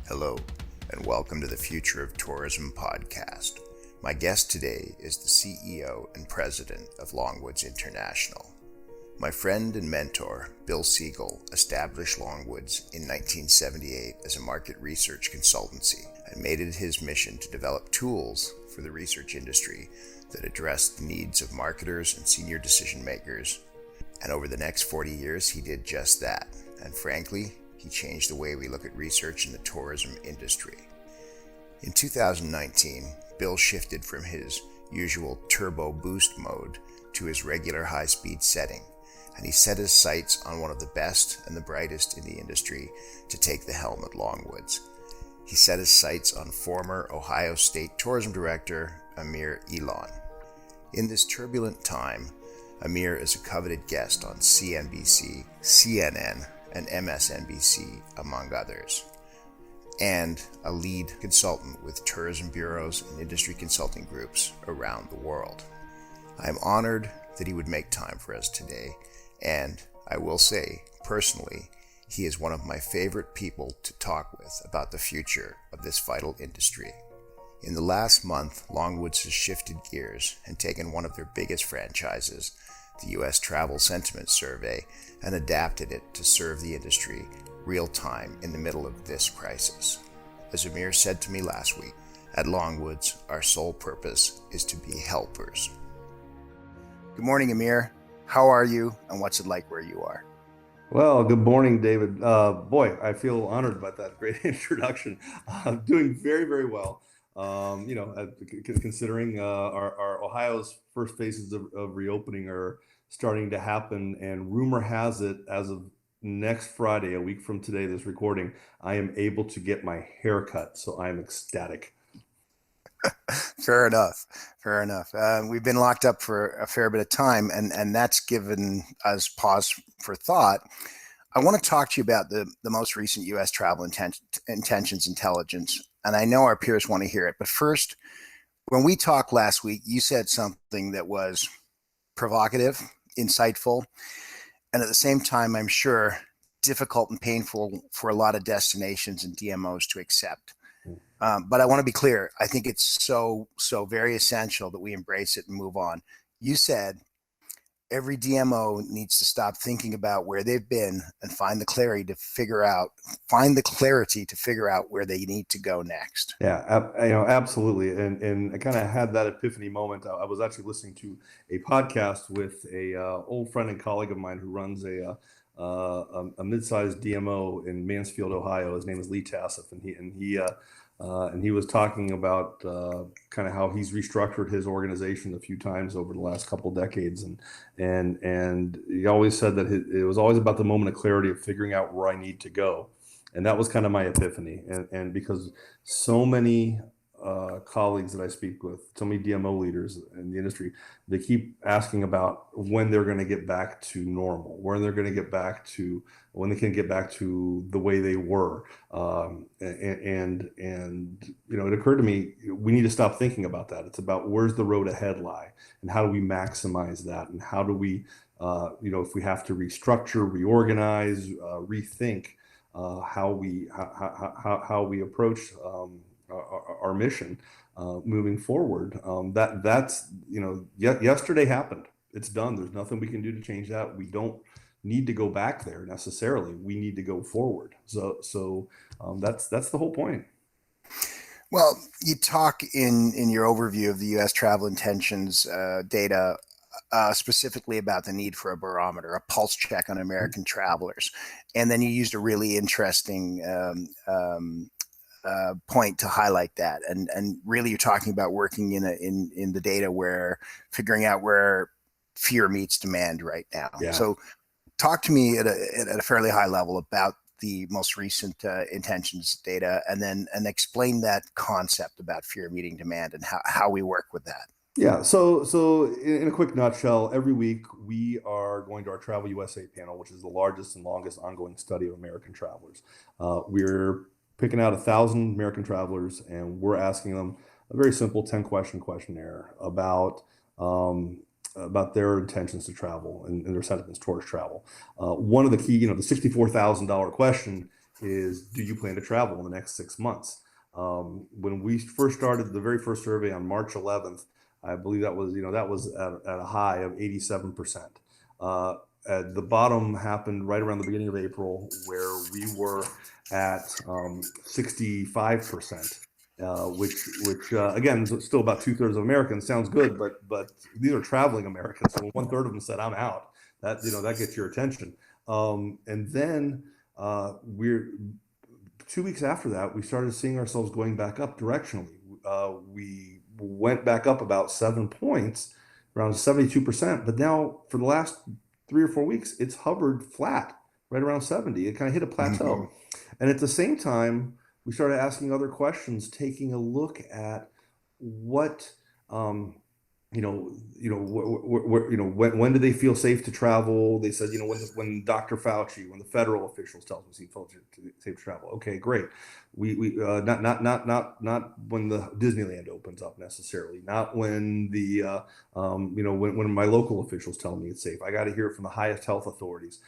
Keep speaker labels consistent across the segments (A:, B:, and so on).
A: Hello, and welcome to the Future of Tourism podcast. My guest today is the CEO and President of Longwoods International. My friend and mentor, Bill Siegel, established Longwoods in 1978 as a market research consultancy and made it his mission to develop tools for the research industry that addressed the needs of marketers and senior decision makers. And over the next 40 years, he did just that. And frankly, he changed the way we look at research in the tourism industry. In 2019, Bill shifted from his usual turbo boost mode to his regular high-speed setting, and he set his sights on one of the best and the brightest in the industry to take the helm at Longwoods. He set his sights on former Ohio State Tourism Director Amir Eylon. In this turbulent time, Amir is a coveted guest on CNBC, CNN, and MSNBC, among others, and a lead consultant with tourism bureaus and industry consulting groups around the world. I am honored that he would make time for us today, and I will say, personally, he is one of my favorite people to talk with about the future of this vital industry. In the last month, Longwoods has shifted gears and taken one of their biggest franchises, the U.S. Travel Sentiment Survey, and adapted it to serve the industry real time in the middle of this crisis. As Amir said to me last week, at Longwoods, our sole purpose is to be helpers. Good morning, Amir. How are you, and what's it like where you are?
B: Well, good morning, David. Boy, I feel honored by that great introduction. I'm doing very, very well. Considering our Ohio's first phases of reopening are starting to happen, and rumor has it, as of next Friday, a week from today, this recording, I am able to get my hair cut. So I'm ecstatic.
A: Fair enough. Fair enough. We've been locked up for a fair bit of time, and that's given us pause for thought. I want to talk to you about the most recent U.S. travel intentions intelligence, and I know our peers want to hear it. But first, when we talked last week, you said something that was provocative, insightful, and at the same time, I'm sure, difficult and painful for a lot of destinations and DMOs to accept. But I want to be clear. I think it's so very essential that we embrace it and move on. You said every DMO needs to stop thinking about where they've been and find the clarity to figure out where they need to go next.
B: Yeah, absolutely. And I kind of had that epiphany moment. I was actually listening to a podcast with a old friend and colleague of mine who runs a mid-sized DMO in Mansfield, Ohio. His name is Lee Tassif, and he was talking about kind of how he's restructured his organization a few times over the last couple of decades, and he always said that it was always about the moment of clarity of figuring out where I need to go, and that was kind of my epiphany. And because so many colleagues that I speak with, so many DMO leaders in the industry, they keep asking about when they're going to get back to normal, when they can get back to the way they were. And it occurred to me, we need to stop thinking about that. It's about where's the road ahead lie, and how do we maximize that, and how do we, if we have to restructure, reorganize, rethink how we approach our mission moving forward. Yesterday happened. It's done. There's nothing we can do to change that. We don't need to go back there necessarily. We need to go forward. So that's the whole point.
A: Well, you talk in your overview of the U.S. travel intentions data specifically about the need for a barometer, a pulse check on American travelers, and then you used a really interesting point to highlight that, and really you're talking about working in the data where figuring out where fear meets demand right now.
B: Yeah.
A: So talk to me at a fairly high level about the most recent intentions data, and explain that concept about fear meeting demand and how we work with that.
B: Yeah, so in a quick nutshell, every week we are going to our Travel USA panel, which is the largest and longest ongoing study of American travelers. We're picking out 1,000 American travelers, and we're asking them a very simple 10-question questionnaire about their intentions to travel and their sentiments towards travel. One of the key, the $64,000 question is, do you plan to travel in the next 6 months? When we first started the very first survey on March 11th, I believe that was at a high of 87%. At the bottom happened right around the beginning of April, where we were at 65%, which again is still about 2/3 of Americans. Sounds good, but these are traveling Americans. So when 1/3 of them said, "I'm out," that gets your attention. And then we're 2 weeks after that, we started seeing ourselves going back up directionally. We went back up about 7 points, around 72%. But now, for the last 3 or 4 weeks, it's hovered flat, right around 70. It kind of hit a plateau.
A: Mhm.
B: And at the same time, we started asking other questions, taking a look at what when do they feel safe to travel? They said, when Dr. Fauci, when the federal officials tell us we feel safe to travel. Okay, great. We not when the Disneyland opens up necessarily, not when the when my local officials tell me it's safe. I got to hear it from the highest health authorities.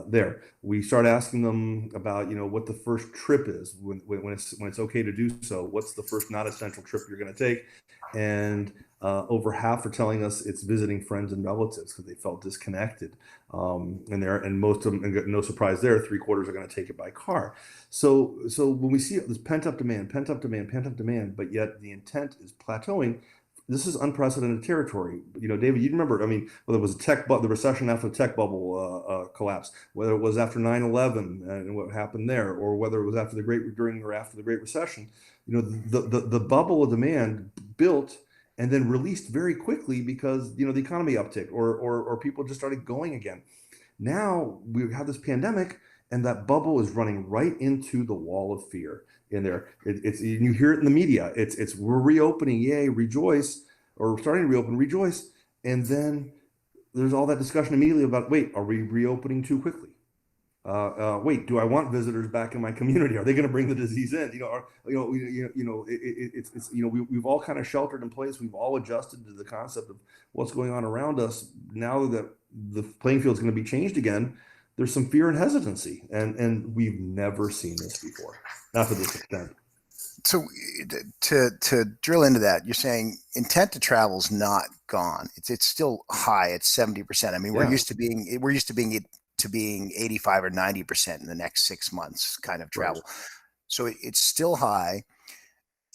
B: There, we start asking them about what the first trip is when it's okay to do so. What's the first not essential trip you're going to take? And over half are telling us it's visiting friends and relatives because they felt disconnected. And most of them, and no surprise there, 3/4 are going to take it by car. So when we see this pent up demand, but yet the intent is plateauing, this is unprecedented territory. David, you remember, I mean, whether it was the recession after the tech bubble collapse, whether it was after 9/11 and what happened there, or whether it was after during or after the Great Recession, the bubble of demand built and then released very quickly because, the economy uptick or people just started going again. Now we have this pandemic, and that bubble is running right into the wall of fear in there. You hear it in the media. It's we're reopening, yay, rejoice, or starting to reopen, rejoice, and then there's all that discussion immediately about, wait, are we reopening too quickly? Wait, do I want visitors back in my community? Are they going to bring the disease in? We've all kind of sheltered in place. We've all adjusted to the concept of what's going on around us. Now that the playing field is going to be changed again, there's some fear and hesitancy, and we've never seen this before, not to this extent.
A: So to drill into that, you're saying intent to travel is not gone. It's still high at 70%. I mean, we're used to being 85 or 90% in the next 6 months kind of travel. Right. So it's still high.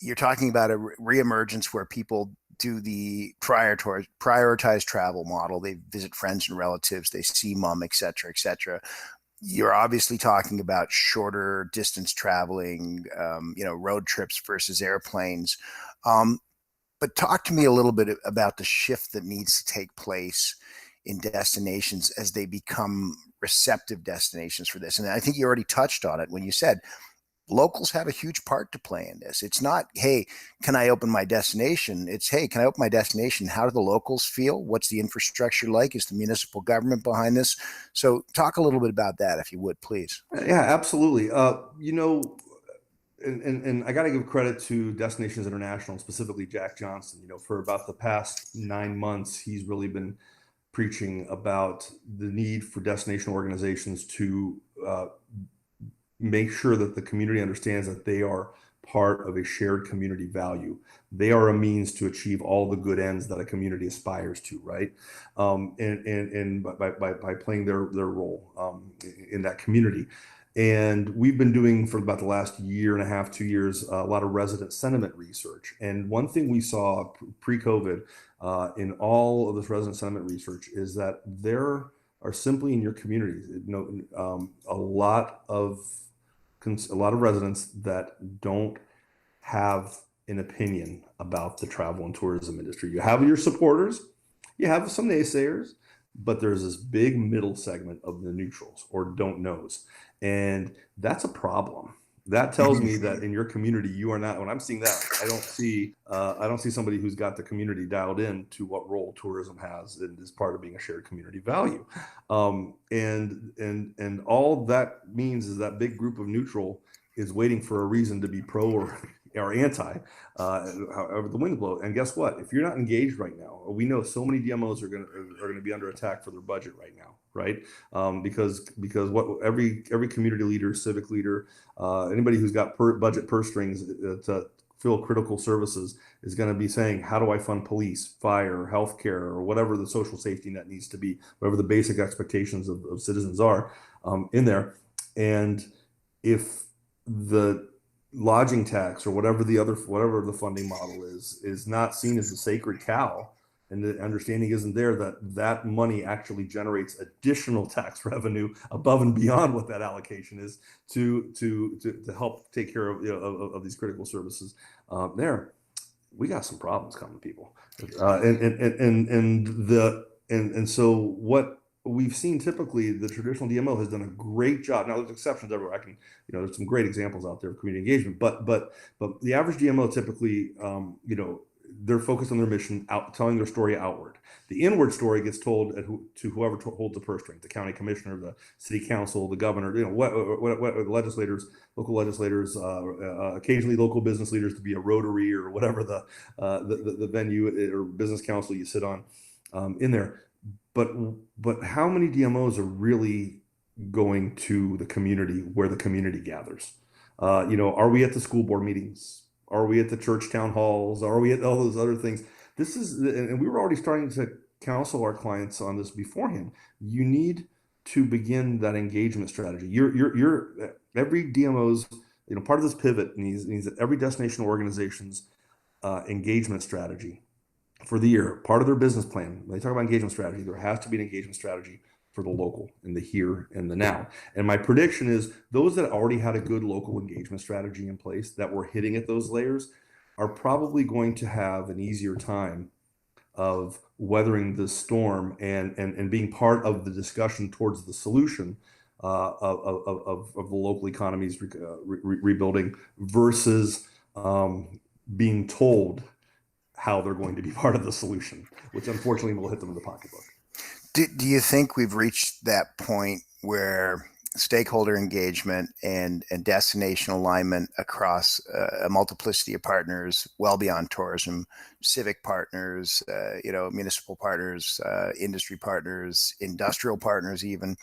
A: You're talking about a reemergence where people do the prioritized travel model. They visit friends and relatives, they see mom, et cetera, et cetera. You're obviously talking about shorter distance traveling, road trips versus airplanes. But talk to me a little bit about the shift that needs to take place in destinations as they become receptive destinations for this. And I think you already touched on it when you said locals have a huge part to play in this. It's not, hey, can I open my destination? It's, hey, can I open my destination? How do the locals feel? What's the infrastructure like? Is the municipal government behind this? So talk a little bit about that, if you would, please.
B: Yeah, absolutely. And I got to give credit to Destinations International, specifically Jack Johnson. For about the past 9 months, he's really been preaching about the need for destination organizations to make sure that the community understands that they are part of a shared community value. They are a means to achieve all the good ends that a community aspires to, right? And by playing their role in that community. And we've been doing for about the last year and a half, 2 years, a lot of resident sentiment research. And one thing we saw pre-COVID in all of this resident sentiment research is that there are simply in your communities, a lot of residents that don't have an opinion about the travel and tourism industry. You have your supporters, you have some naysayers, but there's this big middle segment of the neutrals or don't knows. And that's a problem. That tells me that in your community, you are not, when I'm seeing that, I don't see somebody who's got the community dialed in to what role tourism has and is part of being a shared community value. And all that means is that big group of neutral is waiting for a reason to be pro or anti, however the wind blows. And guess what? If you're not engaged right now, we know so many DMOs are going to be under attack for their budget right now, right? Because what every community leader, civic leader, anybody who's got budget purse strings to fill critical services is going to be saying, how do I fund police, fire, healthcare, or whatever the social safety net needs to be, whatever the basic expectations of citizens are in there. And if the lodging tax or whatever the funding model is not seen as a sacred cow, and the understanding isn't there that that money actually generates additional tax revenue above and beyond what that allocation is to help take care of, of these critical services there, we got some problems coming, people. And so what we've seen typically, the traditional DMO has done a great job. Now there's exceptions everywhere. There's some great examples out there of community engagement, but the average DMO typically, they're focused on their mission, telling their story outward. The inward story gets told to whoever holds the purse string, the county commissioner, the city council, the governor, what legislators, local legislators, occasionally local business leaders, to be a Rotary or whatever the venue or business council you sit on in there. But how many DMOs are really going to the community where the community gathers? Are we at the school board meetings? Are we at the church town halls? Are we at all those other things? And we were already starting to counsel our clients on this beforehand. You need to begin that engagement strategy. Every DMO's, part of this pivot needs that every destination organization's engagement strategy for the year, part of their business plan, when they talk about engagement strategy, there has to be an engagement strategy for the local and the here and the now. And my prediction is those that already had a good local engagement strategy in place that were hitting at those layers are probably going to have an easier time of weathering the storm and being part of the discussion towards the solution of the local economies rebuilding versus being told how they're going to be part of the solution, which unfortunately will hit them in the pocketbook.
A: Do you think we've reached that point where stakeholder engagement and destination alignment across a multiplicity of partners, well beyond tourism, civic partners, municipal partners, industry partners, industrial partners even,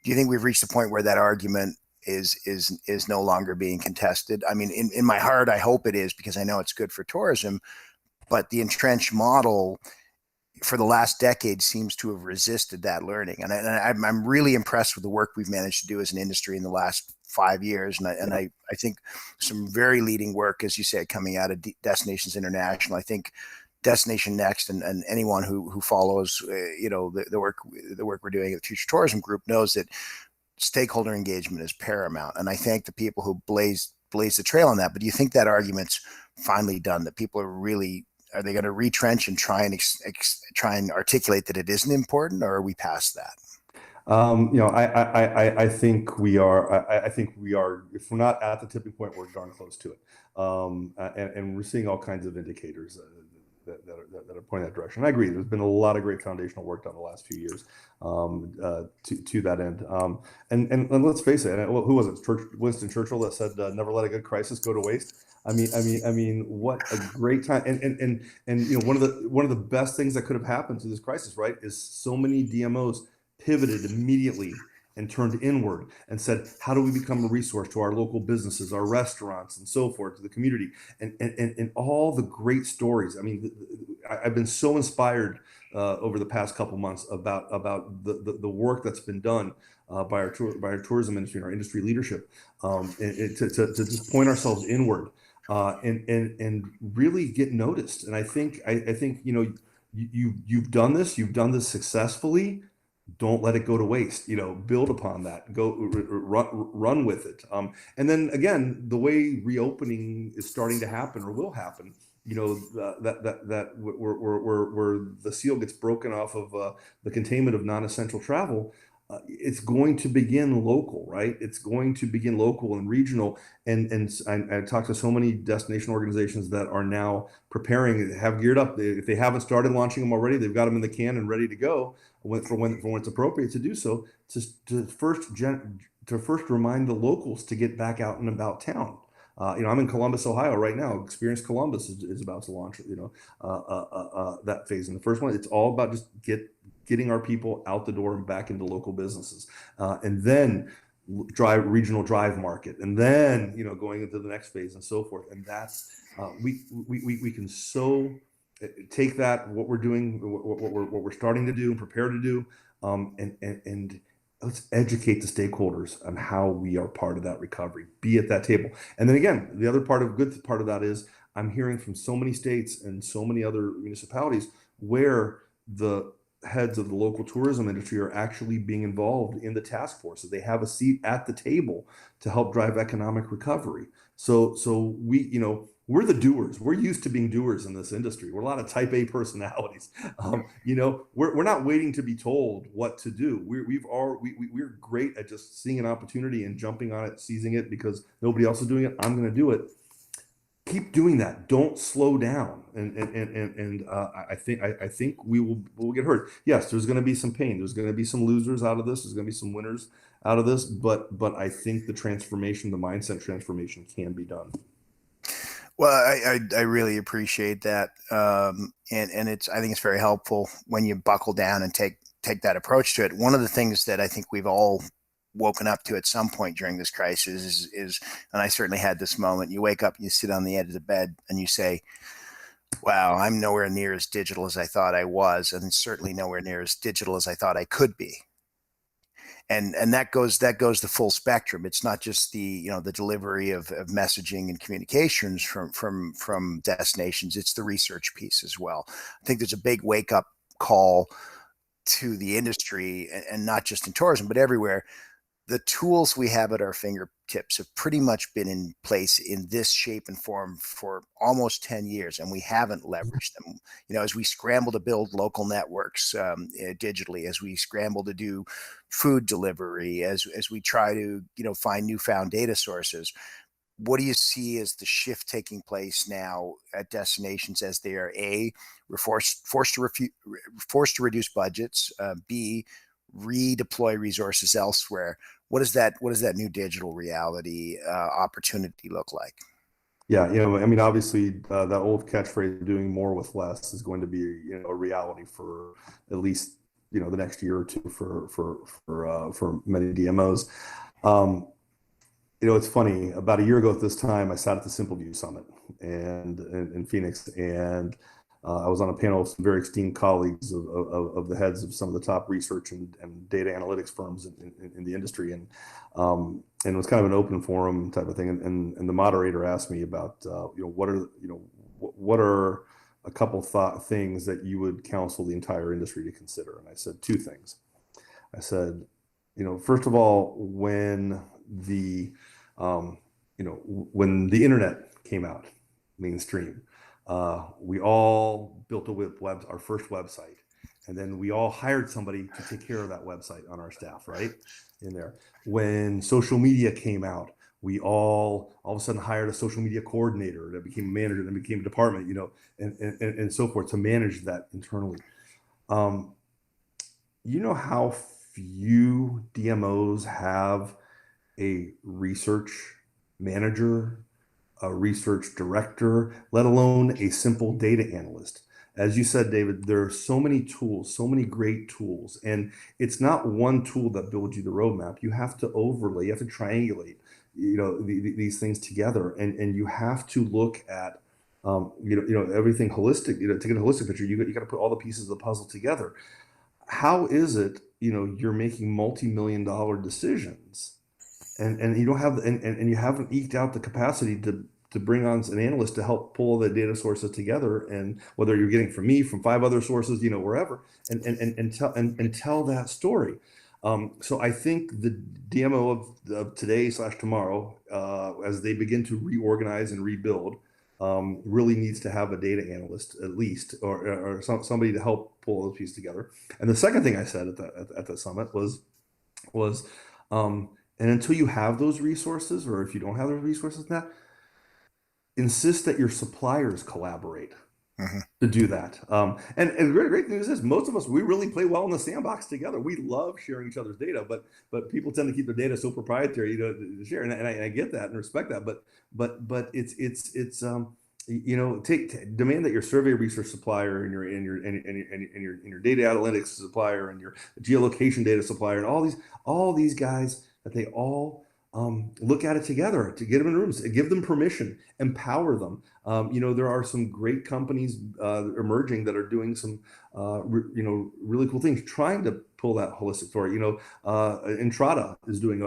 A: do you think we've reached the point where that argument is no longer being contested? I mean, in my heart, I hope it is, because I know it's good for tourism. But the entrenched model for the last decade seems to have resisted that learning. And I'm really impressed with the work we've managed to do as an industry in the last 5 years. And I think some very leading work, as you said, coming out of Destinations International. I think Destination Next and anyone who follows, the work we're doing at the Future Tourism Group knows that stakeholder engagement is paramount. And I thank the people who blaze the trail on that. But do you think that argument's finally done, that people are they going to retrench and try and articulate that it isn't important, or are we past that?
B: I think we are. I think we are. If we're not at the tipping point, we're darn close to it. And we're seeing all kinds of indicators that are pointing that direction. I agree. There's been a lot of great foundational work done the last few years to that end. And let's face it. Who was it? Winston Churchill that said, "Never let a good crisis go to waste." I mean, what a great time! And one of the best things that could have happened to this crisis, right, is so many DMOs pivoted immediately and turned inward and said, how do we become a resource to our local businesses, our restaurants, and so forth, to the community, and all the great stories. I mean, I've been so inspired over the past couple months about the work that's been done by our tourism industry and our industry leadership, to just point ourselves inward and really get noticed. And I think you've done this successfully. Don't let it go to waste. Build upon that. Go run with it. And then again, the way reopening is starting to happen or will happen, that where the seal gets broken off of the containment of non-essential travel. It's going to begin local, right? It's going to begin local and regional. And I talked to so many destination organizations that are now preparing, have geared up. If they haven't started launching them already, they've got them in the can and ready to go for when it's appropriate to do so. To first remind the locals to get back out and about town. I'm in Columbus, Ohio right now. Experience Columbus is about to launch, that phase. And the first one, it's all about just getting our people out the door and back into local businesses, and then drive regional drive market, and then going into the next phase and so forth. And that's we can so take that, what we're doing, what we're starting to do and prepare to do, and let's educate the stakeholders on how we are part of that recovery, be at that table. And then again, the other good part of that is I'm hearing from so many states and so many other municipalities where the heads of the local tourism industry are actually being involved in the task forces. They have a seat at the table to help drive economic recovery. So we're the doers. We're used to being doers in this industry. We're a lot of type A personalities. We're not waiting to be told what to do. We're great at just seeing an opportunity and jumping on it, seizing it because nobody else is doing it. I'm going to do it. Keep doing that. Don't slow down. And I think we'll get hurt. Yes, there's going to be some pain. There's going to be some losers out of this. There's going to be some winners out of this. But I think the transformation, the mindset transformation, can be done.
A: Well, I really appreciate that, and I think it's very helpful when you buckle down and take that approach to it. One of the things that I think we've all woken up to at some point during this crisis is, and I certainly had this moment, you wake up and you sit on the edge of the bed and you say, wow, I'm nowhere near as digital as I thought I was, and certainly nowhere near as digital as I thought I could be. And that goes the full spectrum. It's not just the delivery of messaging and communications from destinations. It's the research piece as well. I think there's a big wake up call to the industry, and not just in tourism, but everywhere. The tools we have at our fingertips have pretty much been in place in this shape and form for almost 10 years, and we haven't leveraged them. As we scramble to build local networks digitally, as we scramble to do food delivery, as we try to find newfound data sources, what do you see as the shift taking place now at destinations as they are we're forced to reduce budgets, B, redeploy resources elsewhere? What does that new digital reality opportunity look like?
B: Yeah, obviously that old catchphrase, doing more with less, is going to be a reality for at least the next year or two for many DMOs. It's funny. About a year ago at this time, I sat at the Simple View Summit and in Phoenix, and I was on a panel of some very esteemed colleagues of the heads of some of the top research and data analytics firms in the industry, and it was kind of an open forum type of thing. And the moderator asked me about what are a couple things that you would counsel the entire industry to consider, and I said two things. I said, first of all, when the internet came out mainstream, we all built our first website, and then we all hired somebody to take care of that website on our staff, right? In there. When social media came out, we all of a sudden hired a social media coordinator that became a manager, then became a department, and so forth, to manage that internally. How few DMOs have a research manager, a research director, let alone a simple data analyst? As you said, David, there are so many tools, so many great tools, and it's not one tool that builds you the roadmap. You have to overlay, you have to triangulate, these things together, and you have to look at, everything holistic. To get a holistic picture, you got to put all the pieces of the puzzle together. How is it, you're making multi-million-dollar decisions, and you don't have, and you haven't eked out the capacity to bring on an analyst to help pull the data sources together, and whether you're getting from me, from 5 other sources, wherever, and tell that story. So I think the DMO of today / tomorrow, as they begin to reorganize and rebuild, really needs to have a data analyst at least, or somebody to help pull those pieces together. And the second thing I said at the summit was, and until you have those resources, or if you don't have those resources, insist that your suppliers collaborate to do that. And great news is, most of us, we really play well in the sandbox together. We love sharing each other's data, but people tend to keep their data so proprietary, to share. And I get that and respect that. But demand that your survey research supplier and your data analytics supplier and your geolocation data supplier and all these guys, that they all look at it together, to get them in rooms, give them permission, empower them. There are some great companies emerging that are doing some really cool things, trying to pull that holistic story. Entrada is doing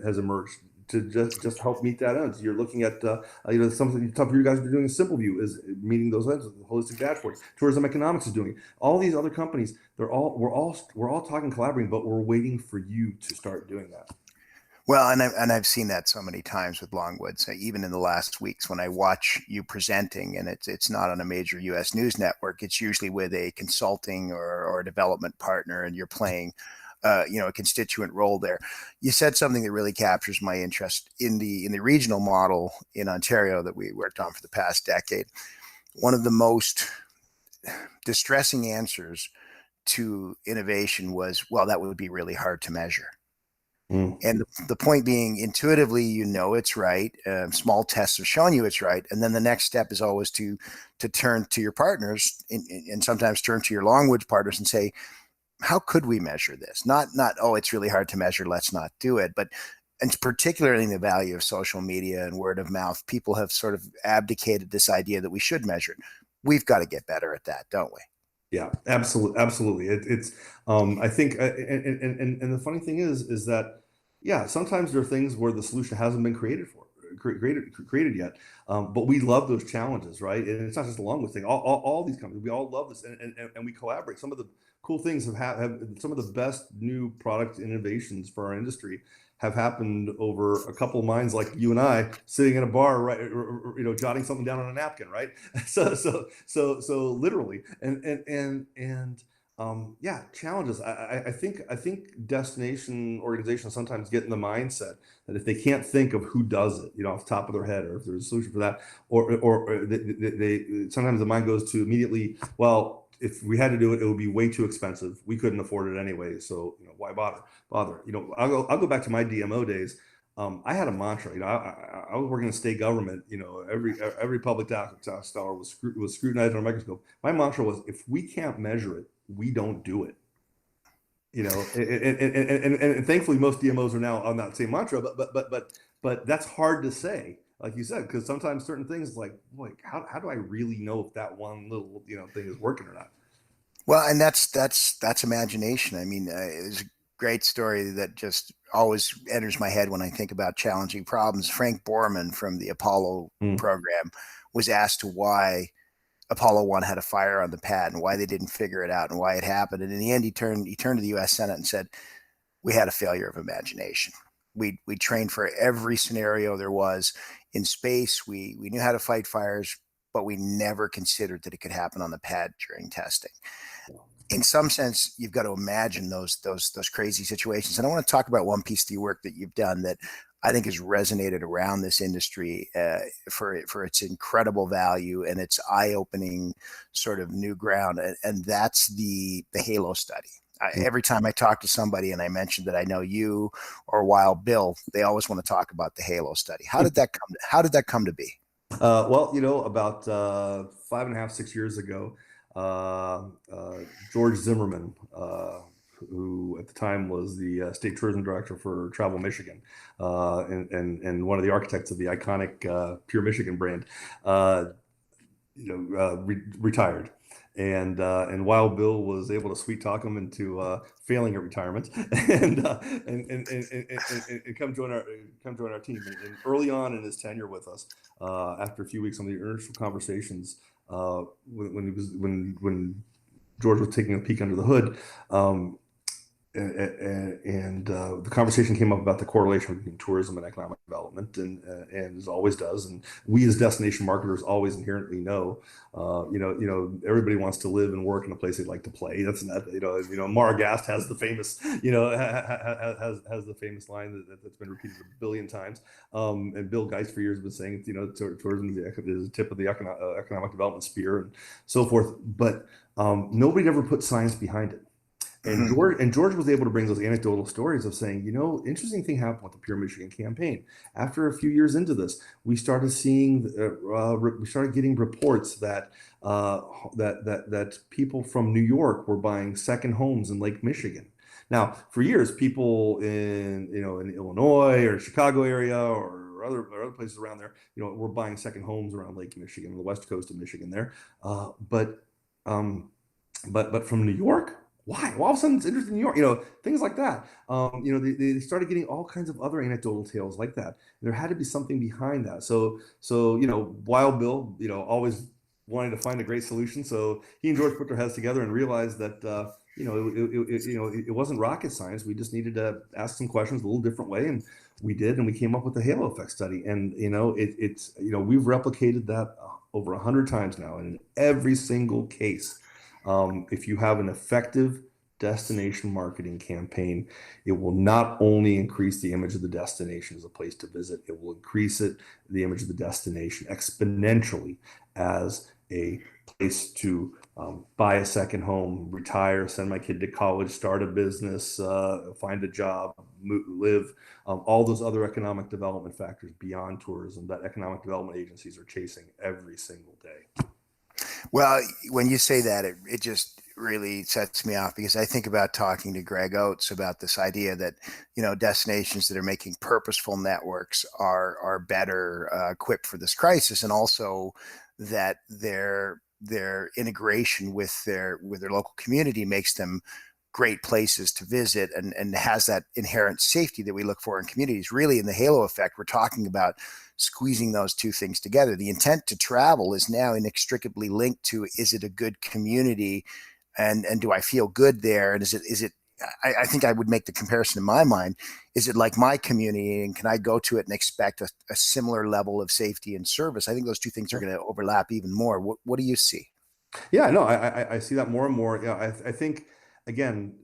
B: has emerged to just help meet that end. So you're looking at something tough you guys are doing. Simple View is meeting those ends with holistic dashboards. Tourism Economics is doing all these other companies. We're all talking, collaborating, but we're waiting for you to start doing that.
A: Well, and I've seen that so many times with Longwoods. Even in the last weeks, when I watch you presenting, and it's not on a major U.S. news network, it's usually with a consulting or a development partner, and you're playing, a constituent role there. You said something that really captures my interest in the regional model in Ontario that we worked on for the past decade. One of the most distressing answers to innovation was, well, that would be really hard to measure. And the point being, intuitively, it's right. Small tests have shown you it's right. And then the next step is always to turn to your partners and sometimes turn to your Longwoods partners and say, how could we measure this? Not, oh, it's really hard to measure, let's not do it. But, and particularly in the value of social media and word of mouth, people have sort of abdicated this idea that we should measure it. We've got to get better at that, don't we?
B: Yeah, absolutely. It's I think, and the funny thing is that, yeah, sometimes there are things where the solution hasn't been created yet, but we love those challenges, right? And it's not just a Longwoods thing. All these companies, we all love this, and we collaborate. Some of the cool things have some of the best new product innovations for our industry have happened over a couple of minds like you and I sitting in a bar, right? Jotting something down on a napkin, right? So literally, yeah, challenges. I think destination organizations sometimes get in the mindset that if they can't think of who does it, off the top of their head, or if there's a solution for that, or they sometimes the mind goes to immediately, well, if we had to do it, it would be way too expensive. We couldn't afford it anyway, so why bother? I'll go back to my DMO days. I had a mantra. I was working in state government. Every public tax dollar was scrutinized on a microscope. My mantra was, if we can't measure it, we don't do it. And thankfully most DMOs are now on that same mantra. But that's hard to say, like you said, because sometimes certain things, like, boy, how do I really know if that one little thing is working or not?
A: Well, and that's imagination. I mean, it's a great story that just always enters my head when I think about challenging problems. Frank Borman from the Apollo program was asked why Apollo 1 had a fire on the pad and why they didn't figure it out and why it happened. And in the end, he turned to the U.S. Senate and said, we had a failure of imagination. We trained for every scenario there was in space. We knew how to fight fires, but we never considered that it could happen on the pad during testing. In some sense, you've got to imagine those crazy situations. And I want to talk about one piece of the work that you've done that I think has resonated around this industry for its incredible value and its eye-opening sort of new ground, and that's the Halo study. Every time I talk to somebody and I mention that I know you or Wild Bill, they always want to talk about the Halo study. How did that come to be?
B: Well, about 5.5, 6 years ago, George Zimmerman, who at the time was the state tourism director for Travel Michigan, and one of the architects of the iconic Pure Michigan brand, retired. And Wild Bill was able to sweet talk him into failing at retirement and come join our team. And early on in his tenure with us, after a few weeks on the initial conversations, when George was taking a peek under the hood, the conversation came up about the correlation between tourism and economic development, and as always does. And we as destination marketers always inherently know, everybody wants to live and work in a place they'd like to play. That's not, Mara Gast has the famous, has the famous line that's been repeated a billion times. And Bill Geist for years has been saying, tourism is the tip of the economic development spear and so forth. But nobody ever put science behind it. And
A: Mhm.
B: George was able to bring those anecdotal stories of saying, interesting thing happened with the Pure Michigan campaign. After a few years into this, we started seeing, we started getting reports that that people from New York were buying second homes in Lake Michigan. Now, for years, people in Illinois or Chicago area or other places around there, were buying second homes around Lake Michigan, the west coast of Michigan there. But um, but from New York, why? Well, all of a sudden it's interested in New York, things like that. They started getting all kinds of other anecdotal tales like that. There had to be something behind that. So Wild Bill, always wanting to find a great solution. So he and George put their heads together and realized that it wasn't rocket science. We just needed to ask some questions a little different way, and we did, and we came up with the halo effect study. And it's we've replicated that over 100 times now, and in every single case, if you have an effective destination marketing campaign, it will not only increase the image of the destination as a place to visit, it will increase the image of the destination exponentially as a place to buy a second home, retire, send my kid to college, start a business, find a job, live, all those other economic development factors beyond tourism that economic development agencies are chasing every single day.
A: Well, when you say that, it just really sets me off because I think about talking to Greg Oates about this idea that, destinations that are making purposeful networks are better equipped for this crisis, and also that their integration with their local community makes them great places to visit, and has that inherent safety that we look for in communities. Really, in the halo effect, we're talking about squeezing those two things together. The intent to travel is now inextricably linked to, is it a good community, and do I feel good there, and is it I think I would make the comparison in my mind. Is it like my community, and can I go to it and expect a similar level of safety and service? I think those two things are going to overlap even more. What do you see?
B: Yeah, no, I see that more and more. Yeah, I think again,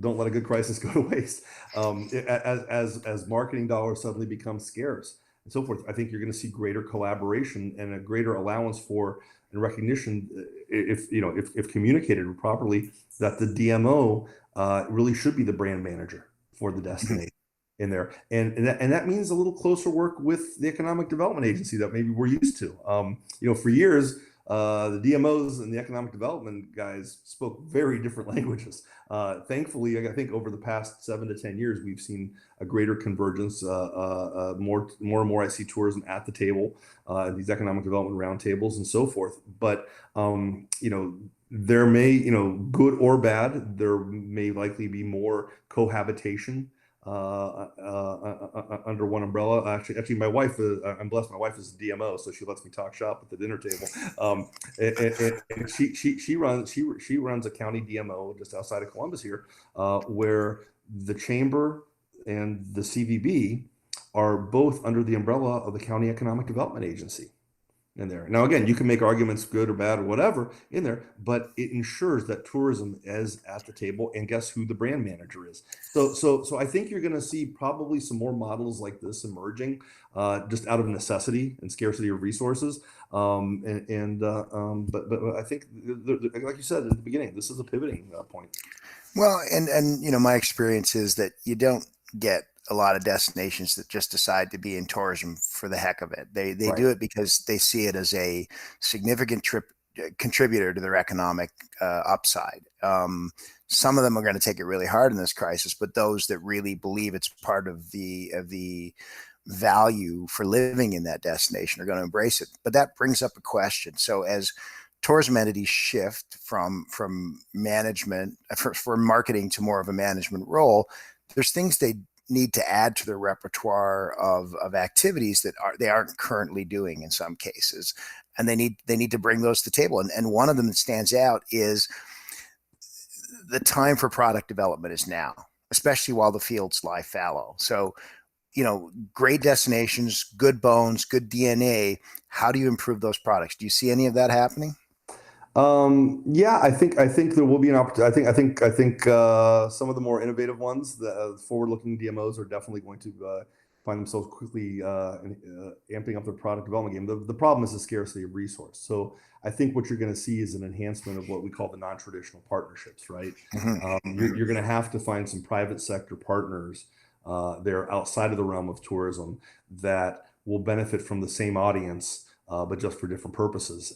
B: don't let a good crisis go to waste. As marketing dollars suddenly become scarce and so forth, I think you're going to see greater collaboration and a greater allowance for and recognition, if communicated properly, that the DMO really should be the brand manager for the destination in there, and that means a little closer work with the economic development agency that maybe we're used to. For years, the DMOs and the economic development guys spoke very different languages. Thankfully, I think over the past 7 to 10 years, we've seen a greater convergence. More and more, I see tourism at the table, these economic development roundtables and so forth. But there may, good or bad, there may likely be more cohabitation under one umbrella. Actually, my wife, I'm blessed. My wife is a DMO, so she lets me talk shop at the dinner table. And she runs a county DMO just outside of Columbus here, where the chamber and the CVB are both under the umbrella of the county economic development agency in there. Now, again, you can make arguments good or bad or whatever in there, but it ensures that tourism is at the table, and guess who the brand manager is. So I think you're going to see probably some more models like this emerging, just out of necessity and scarcity of resources. But I think, like you said at the beginning, this is a pivoting point.
A: Well, and my experience is that you don't get a lot of destinations that just decide to be in tourism for the heck of it. They
B: Right.
A: do it because they see it as a significant contributor to their economic upside. Some of them are going to take it really hard in this crisis, but those that really believe it's part of the value for living in that destination are going to embrace it. But that brings up a question. So as tourism entities shift from management for marketing to more of a management role, there's things they need to add to their repertoire of activities that they aren't currently doing in some cases, and they need to bring those to the table. And one of them that stands out is the time for product development is now, especially while the fields lie fallow. So, great destinations, good bones, good DNA. How do you improve those products? Do you see any of that happening?
B: Yeah, I think there will be an opportunity. I think some of the more innovative ones, the forward-looking DMOs, are definitely going to find themselves quickly amping up their product development game. The problem is the scarcity of resource. So I think what you're going to see is an enhancement of what we call the non-traditional partnerships, right? You're going to have to find some private sector partners there outside of the realm of tourism that will benefit from the same audience, but just for different purposes.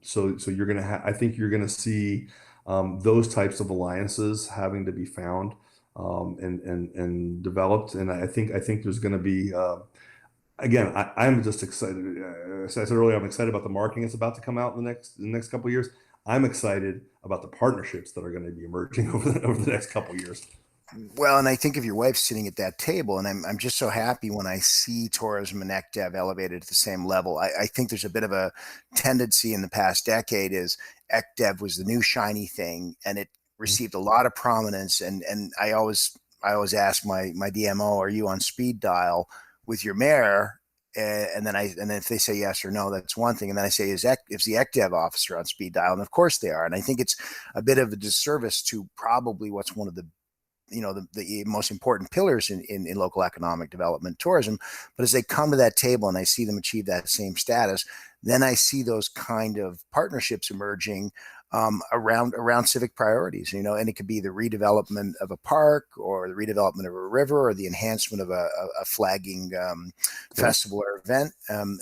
B: So you're going to I think you're going to see those types of alliances having to be found and developed. And I think there's going to be again, I'm just excited. As I said earlier, I'm excited about the marketing that's about to come out in the next couple of years. I'm excited about the partnerships that are going to be emerging over the next couple of years.
A: Well, and I think of your wife sitting at that table, and I'm just so happy when I see tourism and ECDEV elevated at the same level. I think there's a bit of a tendency in the past decade is ECDEV was the new shiny thing, and it received a lot of prominence. And I always ask my DMO, are you on speed dial with your mayor? And then if they say yes or no, that's one thing. And then I say, is the ECDEV officer on speed dial? And of course they are. And I think it's a bit of a disservice to probably what's one of the the most important pillars in local economic development, tourism. But as they come to that table and I see them achieve that same status, then I see those kind of partnerships emerging around civic priorities, and it could be the redevelopment of a park or the redevelopment of a river or the enhancement of a flagging festival or event.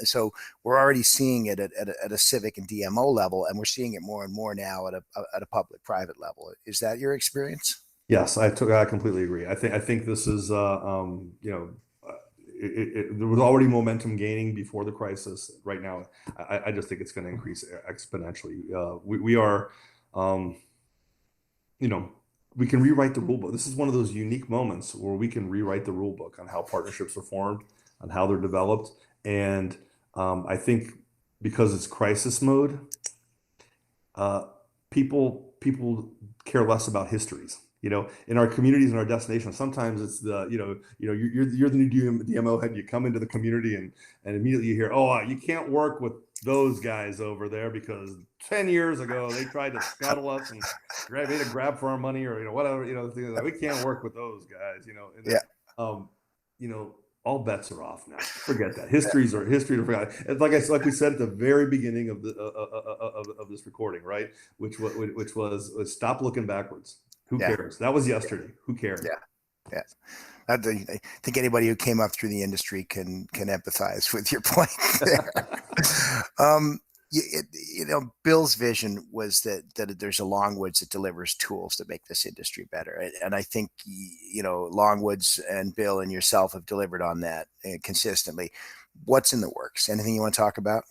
A: So we're already seeing it at a civic and DMO level, and we're seeing it more and more now at a public-private level. Is that your experience?
B: Yes, I completely agree. I think this is there was already momentum gaining before the crisis. Right now, I just think it's going to increase exponentially. We are, we can rewrite the rule book. This is one of those unique moments where we can rewrite the rule book on how partnerships are formed, on how they're developed, and I think because it's crisis mode, people care less about histories. In our communities and our destinations, sometimes it's you're the new DMO head. You come into the community and immediately you hear, oh, you can't work with those guys over there because 10 years ago they tried to scuttle us and made a grab for our money or whatever. We can't work with those guys. All bets are off now. Forget that. History to forget. Like we said at the very beginning of this recording, right? Which was stop looking backwards. Who cares? That was yesterday. Who cares?
A: Yeah. I think anybody who came up through the industry can empathize with your point there. Bill's vision was that there's a Longwoods that delivers tools that make this industry better. And I think, Longwoods and Bill and yourself have delivered on that consistently. What's in the works? Anything you want to talk about?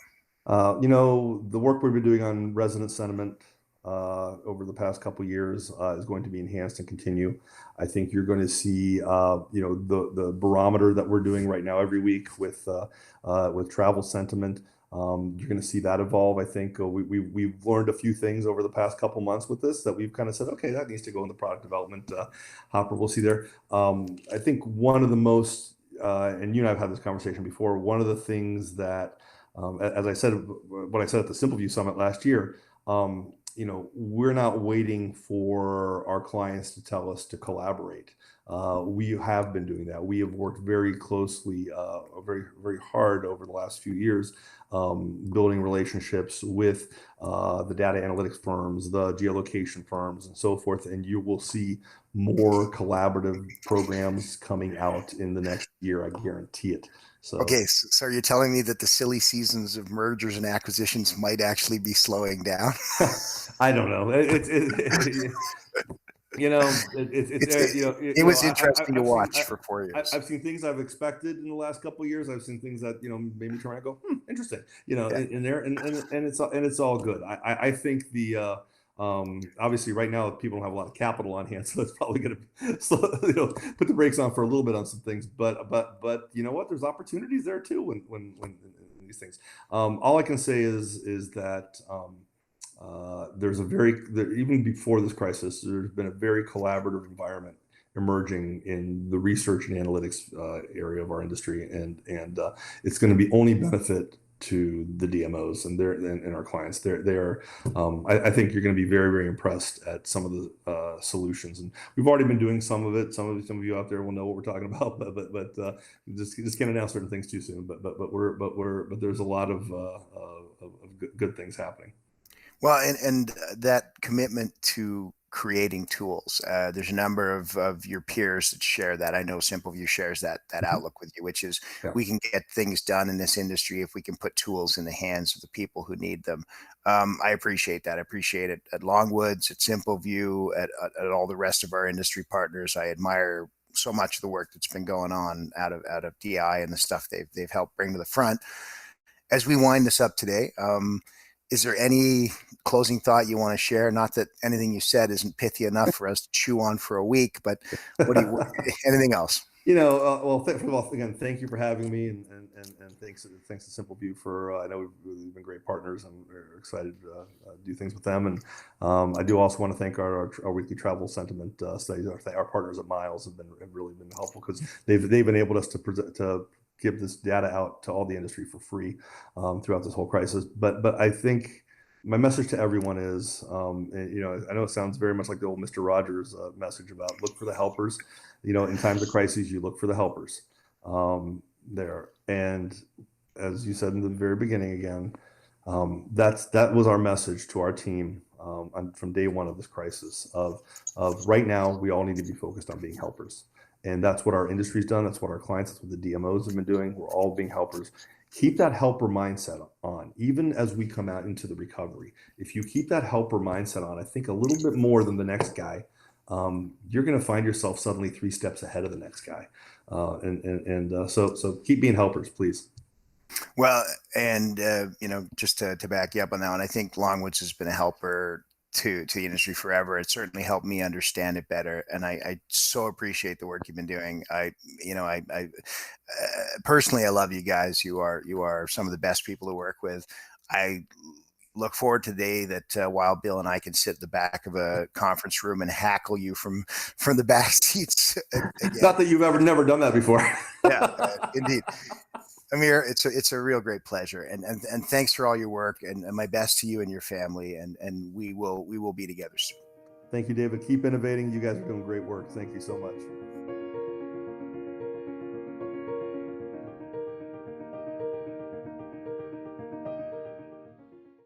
B: The work we've been doing on resident sentiment over the past couple of years is going to be enhanced and continue. I think you're going to see, the barometer that we're doing right now every week with travel sentiment. You're going to see that evolve. I think we've learned a few things over the past couple months with this that we've kind of said, okay, that needs to go in the product development hopper. We'll see there. I think one of the most, and you and I have had this conversation before, one of the things that, as I said, what I said at the Simple View Summit last year, we're not waiting for our clients to tell us to collaborate. We have been doing that. We have worked very closely, very, very hard over the last few years, building relationships with the data analytics firms, the geolocation firms, and so forth. And you will see more collaborative programs coming out in the next year. I guarantee it.
A: Okay, so you're telling me that the silly seasons of mergers and acquisitions might actually be slowing down?
B: I don't know.
A: It was interesting to watch for 4 years.
B: I've seen things I've expected in the last couple of years. I've seen things that made me turn around and go, interesting. In there, and it's all good. I think obviously right now people don't have a lot of capital on hand, so it's probably going to put the brakes on for a little bit on some things. But you know what? There's opportunities there too when these things. All I can say is that there's even before this crisis, there's been a very collaborative environment emerging in the research and analytics area of our industry, and it's going to be only benefit to the DMOs and our clients. They're I think you're going to be very, very impressed at some of the solutions, and we've already been doing some of it. Some of you out there will know what we're talking about, but just can't announce certain things too soon. But there's a lot of good things happening.
A: Well, and that commitment to creating tools. There's a number of your peers that share that. I know SimpleView shares that outlook with you, which is
B: Yeah.
A: we can get things done in this industry if we can put tools in the hands of the people who need them. I appreciate that. I appreciate it at Longwoods, at SimpleView, at all the rest of our industry partners. I admire so much of the work that's been going on out of DI and the stuff they've helped bring to the front. As we wind this up today, is there any closing thought you want to share? Not that anything you said isn't pithy enough for us to chew on for a week, but anything else?
B: Well, first of all, again, thank you for having me, and thanks to SimpleView for. I know we've been great partners, and we're excited to do things with them. And I do also want to thank our weekly travel sentiment studies. Our partners at Miles have really been helpful because they've enabled us to give this data out to all the industry for free throughout this whole crisis. But I think my message to everyone is, I know it sounds very much like the old Mr. Rogers message about look for the helpers. In times of crises, you look for the helpers there. And as you said in the very beginning, again, that was our message to our team from day one of this crisis of right now, we all need to be focused on being helpers. And that's what our industry's done. That's what our clients, that's what the DMOs have been doing. We're all being helpers. Keep that helper mindset on, even as we come out into the recovery. If you keep that helper mindset on, I think a little bit more than the next guy, you're going to find yourself suddenly 3 steps ahead of the next guy. So keep being helpers, please.
A: Well, and just to back you up on that one, I think Longwoods has been a helper to the industry forever. It certainly helped me understand it better, and I so appreciate the work you've been doing. I personally, I love you guys. You are some of the best people to work with. I look forward to the day that while Bill and I can sit at the back of a conference room and hackle you from the back seats. Again.
B: Not that you've never done that before.
A: Yeah, indeed. Amir, it's a real great pleasure, and thanks for all your work, and my best to you and your family, and we will be together soon.
B: Thank you, David. Keep innovating. You guys are doing great work. Thank you so much.